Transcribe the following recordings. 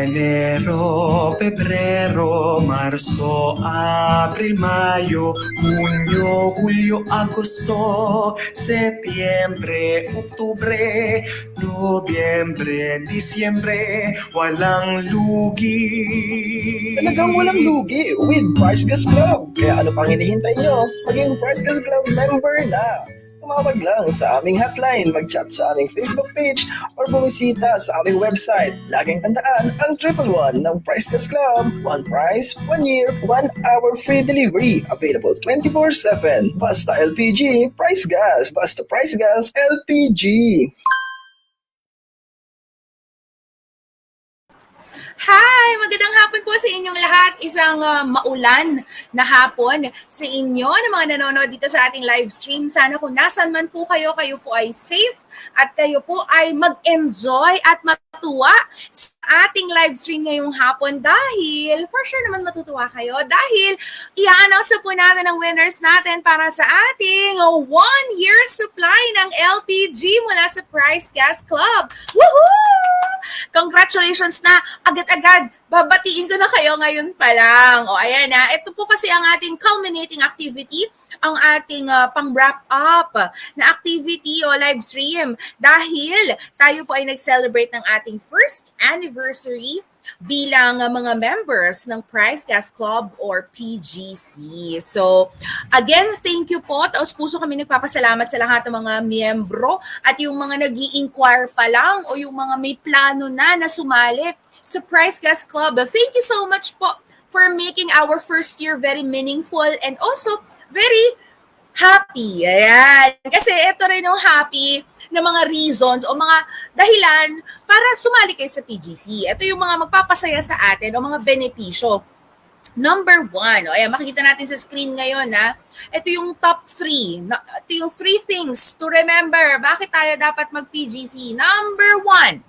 Enero, Pebrero, Marzo, Abril, Mayo, Junio, Julio, Agosto, Septiembre, Oktubre, Nobyembre, Disyembre, walang lugi. Talagang walang lugi with Price Gas Club. Kaya ano pang hinihintay nyo? Maging Price Gas Club member na. Tumawag lang sa aming hotline, mag-chat sa aming Facebook page, or bumisita sa aming website. Laging tandaan ang 111 ng Price Gas Club. One price, 1 year, 1 hour free delivery. Available 24/7. Basta LPG, Price Gas. Basta Price Gas, LPG. Hi! Magandang hapon po sa inyong lahat. Isang maulan na hapon sa inyo na mga nanonood dito sa ating live stream. Sana kung nasan man po kayo, kayo po ay safe at kayo po ay mag-enjoy at matuwa sa ating live stream ngayong hapon dahil for sure naman matutuwa kayo dahil i-announce na po natin ang winners natin para sa ating 1-year supply ng LPG mula sa Price Gas Club. Woohoo! Congratulations na agad-agad. Babatiin ko na kayo ngayon pa lang. O ayan na, ito po kasi ang ating culminating activity, ang ating pang-wrap up na activity o live stream dahil tayo po ay nag-celebrate ng ating first anniversary bilang mga members ng Price Gas Club or PGC. So, again, thank you po. Taos puso kami nagpapasalamat sa lahat ng mga miyembro at yung mga nag-i-inquire pa lang o yung mga may plano na sumali sa Price Gas Club. Thank you so much po for making our first year very meaningful and also very happy. Ayan. Kasi ito rin yung happy na mga reasons o mga dahilan para sumali kayo sa PGC. Ito yung mga magpapasaya sa atin o mga benepisyo. Number 1, o ayan, makikita natin sa screen ngayon na ito yung top 3. Ito yung 3 things to remember. Bakit tayo dapat mag-PGC? Number 1,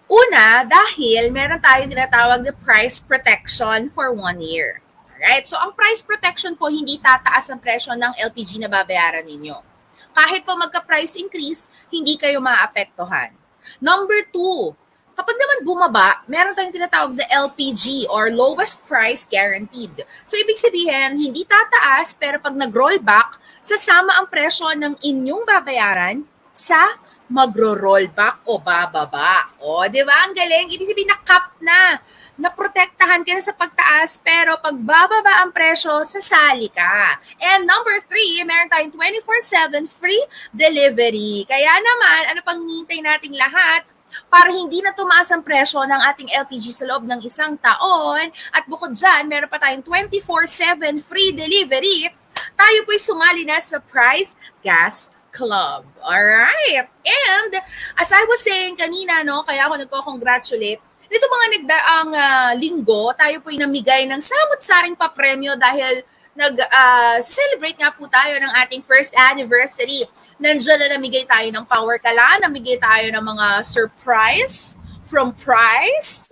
una, dahil meron tayong tinatawag na price protection for 1 year. Alright? So, ang price protection po, hindi tataas ang presyo ng LPG na babayaran ninyo. Kahit po magka-price increase, hindi kayo maapektuhan. Number 2, kapag naman bumaba, meron tayong tinatawag na LPG or lowest price guaranteed. So, ibig sabihin, hindi tataas, pero pag nag-roll back, sasama ang presyo ng inyong babayaran sa magro-rollback o bababa. O, di ba? Ang galing. Ibig sabihin, na-cap na. Naprotektahan ka na sa pagtaas, pero pag bababa ang presyo, sasali ka. And number 3, meron tayong 24/7 free delivery. Kaya naman, ano pang hinihintay nating lahat para hindi na tumaas ang presyo ng ating LPG sa loob ng isang taon. At bukod dyan, meron pa tayong 24/7 free delivery. Tayo po'y sumali na sa Price Gas Club. Alright. And as I was saying kanina, no, kaya ako nagko-congratulate, nito mga nagdaang linggo, tayo po'y namigay ng samot-saring papremyo dahil nag-celebrate nga po tayo ng ating first anniversary. Nandiyan na namigay tayo ng Power Kalan, namigay tayo ng mga surprise from Price,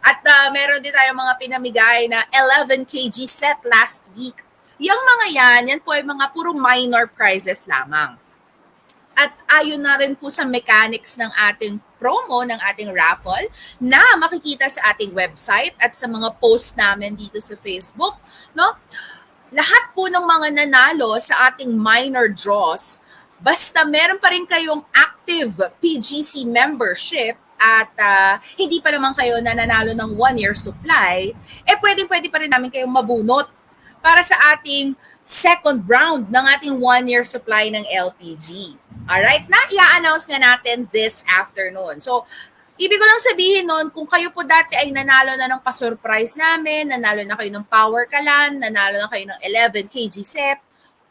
at meron din tayo mga pinamigay na 11 kg set last week. Yung mga yan po ay mga puro minor prizes lamang. At ayon na rin po sa mechanics ng ating promo, ng ating raffle, na makikita sa ating website at sa mga post namin dito sa Facebook, no? Lahat po ng mga nanalo sa ating minor draws, basta meron pa rin kayong active PGC membership at hindi pa naman kayo nananalo ng 1-year supply, pwede pa rin namin kayong mabunot para sa ating second round ng ating 1-year supply ng LPG. Alright, na i-announce nga natin this afternoon. So, ibig ko lang sabihin nun, kung kayo po dati ay nanalo na ng pa-surprise namin, nanalo na kayo ng Power Kalan, nanalo na kayo ng 11 kg set,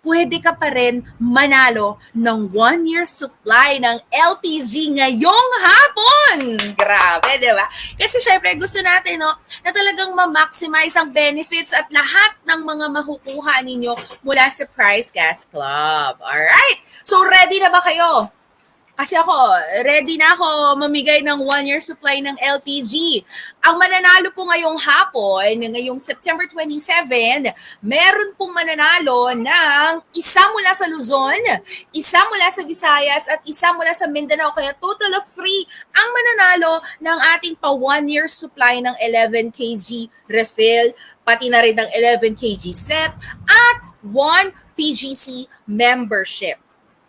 pwede ka pa rin manalo ng 1-year supply ng LPG ngayong hapon. Grabe, di ba? Kasi syempre gusto natin, no, na talagang ma-maximize ang benefits at lahat ng mga makukuha ninyo mula sa Price Gas Club. Alright? So ready na ba kayo? Kasi ako, ready na ako mamigay ng 1-year supply ng LPG. Ang mananalo po ngayong hapon, ngayong September 27, meron pong mananalo ng isa mula sa Luzon, isa mula sa Visayas, at isa mula sa Mindanao. Kaya total of 3 ang mananalo ng ating pa 1-year supply ng 11 kg refill, pati na rin ng 11 kg set, at 1 PGC membership.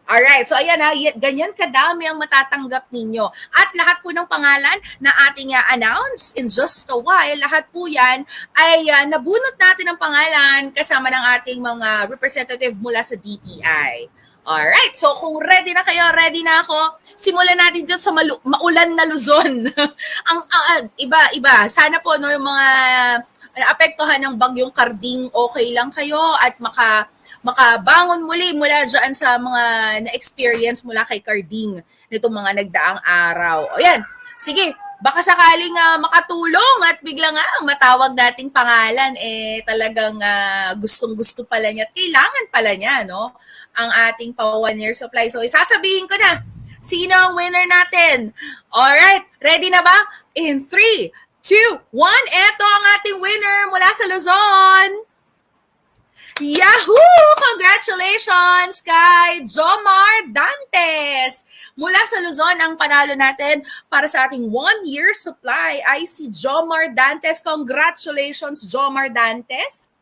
Alright, so ayan ha, ganyan kadami ang matatanggap ninyo. At lahat po ng pangalan na ating announce in just a while, lahat po yan ay nabunot natin ang pangalan kasama ng ating mga representative mula sa DTI. Alright, so kung ready na kayo, ready na ako, simulan natin dito sa maulan na Luzon. Ang iba, sana po no, yung mga naapektuhan ng bagyong Karding, okay lang kayo at makabangon muli mula dyan sa mga na-experience mula kay Carding nitong mga nagdaang araw. O yan, sige, baka sakaling makatulong at biglang matawag nating pangalan, talagang gustong-gusto pala niya at kailangan pala niya, no? Ang ating pa 1-year supply. So, isasabihin ko na, sino ang winner natin? Alright, ready na ba? In 3, 2, 1, eto ang ating winner mula sa Luzon. Yahoo! Congratulations kay Jomar Dantes! Mula sa Luzon, ang panalo natin para sa ating 1-year supply ay si Jomar Dantes. Congratulations, Jomar Dantes!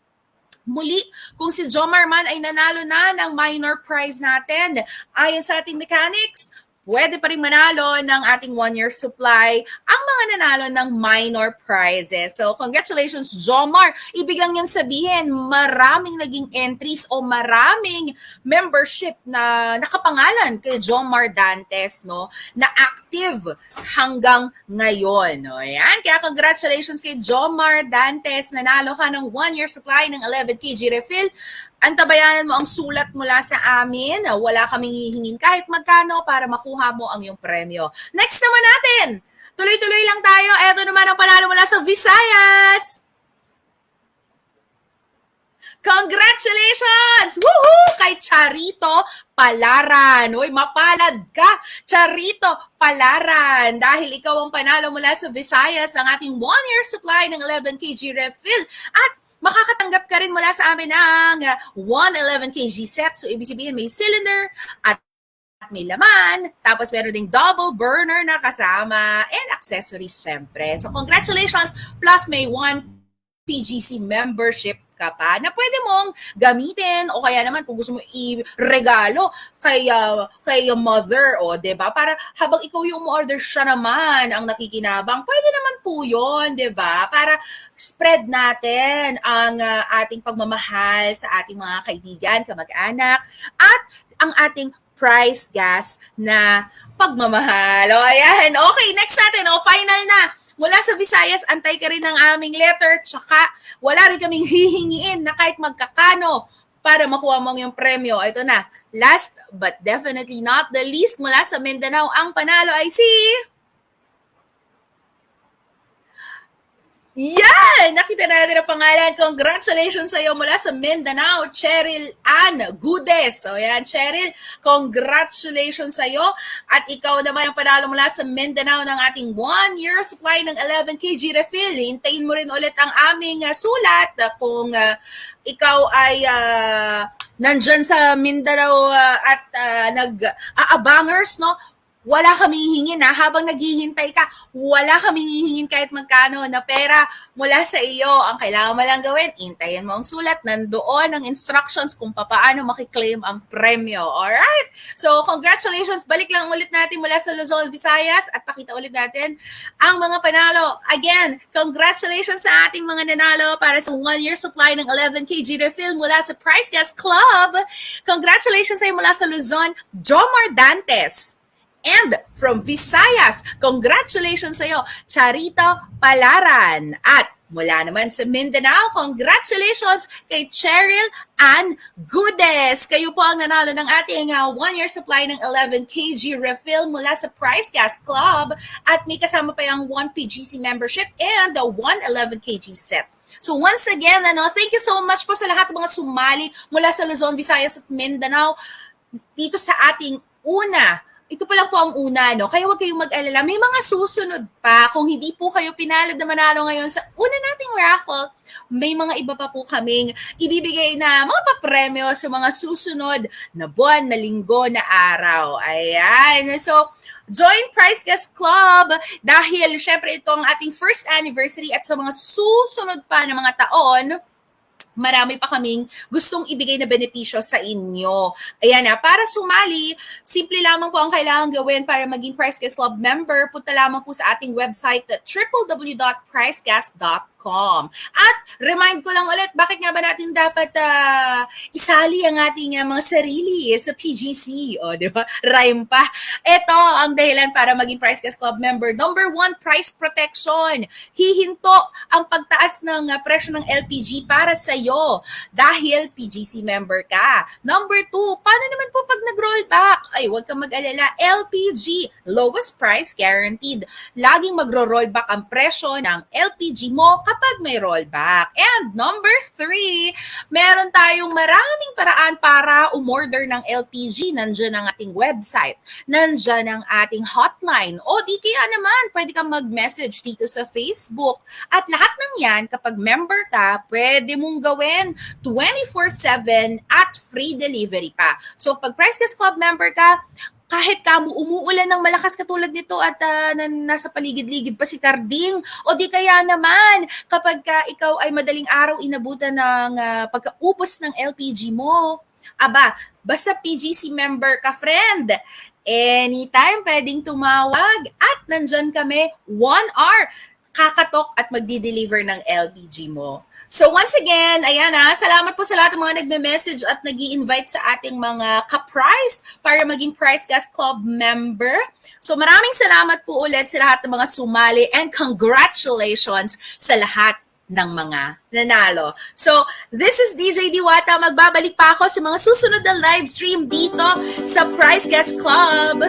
Muli, kung si Jomar man ay nanalo na ng minor prize natin, ayon sa ating mechanics, pwede pa rin manalo ng ating 1-year supply ang mga nanalo ng minor prizes. So, congratulations, Jomar. Ibig lang yan sabihin, maraming naging entries o maraming membership na nakapangalan kay Jomar Dantes, no, na active hanggang ngayon. No? Ayan. Kaya congratulations kay Jomar Dantes. Nanalo ka ng 1-year supply ng 11 kg refill. Antabayanan mo ang sulat mula sa amin. Wala kaming hihingin kahit magkano para makuha mo ang iyong premyo. Next naman natin, tuloy-tuloy lang tayo. Ito naman ang panalo mula sa Visayas. Congratulations! Woohoo! Kay Charito Palaran. Uy, mapalad ka, Charito Palaran. Dahil ikaw ang panalo mula sa Visayas ng ating 1-year supply ng 11 kg refill. At makakatanggap ka rin mula sa amin ng 111 kg set. So, ibig sabihin may cylinder at may laman. Tapos, meron ding double burner na kasama and accessories syempre. So, congratulations! Plus, may 1 PGC membership ka pa na pwede mong gamitin o kaya naman kung gusto mo i-regalo kay mother o 'di ba, para habang ikaw yung order siya naman ang nakikinabang, pwede naman po 'yon, 'di ba, para spread natin ang ating pagmamahal sa ating mga kaibigan, kamag-anak at ang ating price gas na pagmamahal. O ayan, okay, next natin, final na. Mula sa Visayas, antay ka rin ng aming letter, tsaka wala rin kaming hihingiin na kahit magkakano para makuha mo yung premyo. Ito na, last but definitely not the least, mula sa Mindanao, ang panalo ay si... Yan! Nakita natin ang pangalan. Congratulations sa iyo mula sa Mindanao, Cheryl Ann Gudes. So yan, Cheryl, congratulations sa iyo. At ikaw naman ang panalo mula sa Mindanao ng ating 1-year supply ng 11 kg refill. Hintayin mo rin ulit ang aming sulat kung ikaw ay nandyan sa Mindanao at nag-aabangers, no? Wala kaming hihingin habang naghihintay ka, wala kaming hihingin kahit magkano na pera mula sa iyo. Ang kailangan mo lang gawin, hintayin mo ang sulat, nandoon ang instructions kung paano makiklaim ang premyo. Alright? So, congratulations. Balik lang ulit natin mula sa Luzon, Visayas at pakita ulit natin ang mga panalo. Again, congratulations sa ating mga nanalo para sa 1-year supply ng 11 kg refill mula sa Price Gas Club. Congratulations sa iyo mula sa Luzon, Jomar Dantes. And from Visayas, congratulations sa iyo, Charito Palaran. At mula naman sa Mindanao, congratulations kay Cheryl Ann Gudes. Kayo po ang nanalo ng ating 1-year supply ng 11 kg refill mula sa Price Gas Club. At may kasama pa yung 1 PGC membership and the 111 kg set. So once again, thank you so much po sa lahat ng mga sumali mula sa Luzon, Visayas at Mindanao dito sa ating una ito pa lang po ang una, no? Kaya huwag kayong mag-alala. May mga susunod pa. Kung hindi po kayo pinalad na manalo ngayon sa una nating raffle, may mga iba pa po kaming ibibigay na mga papremyo sa mga susunod na buwan, na linggo, na araw. Ayan. So, join Price Guest Club dahil syempre ito ang ating first anniversary at sa mga susunod pa na mga taon, marami pa kaming gustong ibigay na benepisyo sa inyo. Ayan na, para sumali, simple lamang po ang kailangan gawin para maging Price Guest Club member. Punta lamang po sa ating website at www.priceguest.com. At remind ko lang ulit, bakit nga ba natin dapat isali ang ating mga sarili sa PGC? O, di ba? Rhyme pa. Ito ang dahilan para maging Price Guest Club member. Number 1, price protection. Hihinto ang pagtaas ng presyo ng LPG para sa iyo dahil PGC member ka. Number 2, paano naman po pag nag-rollback? Ay, huwag kang mag-alala. LPG, lowest price guaranteed. Laging magro-rollback ang presyo ng LPG mo kapag may rollback. And number 3, meron tayong maraming paraan para umorder ng LPG. Nandiyan ang ating website. Nandiyan ang ating hotline. O di kaya naman, pwede kang mag-message dito sa Facebook. At lahat ng yan, kapag member ka, pwede mong gawin 24/7 at free delivery pa. So pag Price Guest Club member ka, kahit umuulan ng malakas katulad nito at nasa paligid-ligid pa si Carding, o di kaya naman kapag ikaw ay madaling araw inabutan ng pagkaubos ng LPG mo, basta PGC member ka, friend, anytime pwedeng tumawag at nandyan kami 1 hour kakatok at magdi-deliver ng LPG mo. So once again, ayan salamat po sa lahat ng mga nagme-message at nag-i-invite sa ating mga ka-price para maging Price Guest Club member. So maraming salamat po ulit sa lahat ng mga sumali and congratulations sa lahat ng mga nanalo. So this is DJ Diwata. Magbabalik pa ako sa mga susunod na live stream dito sa Price Guest Club.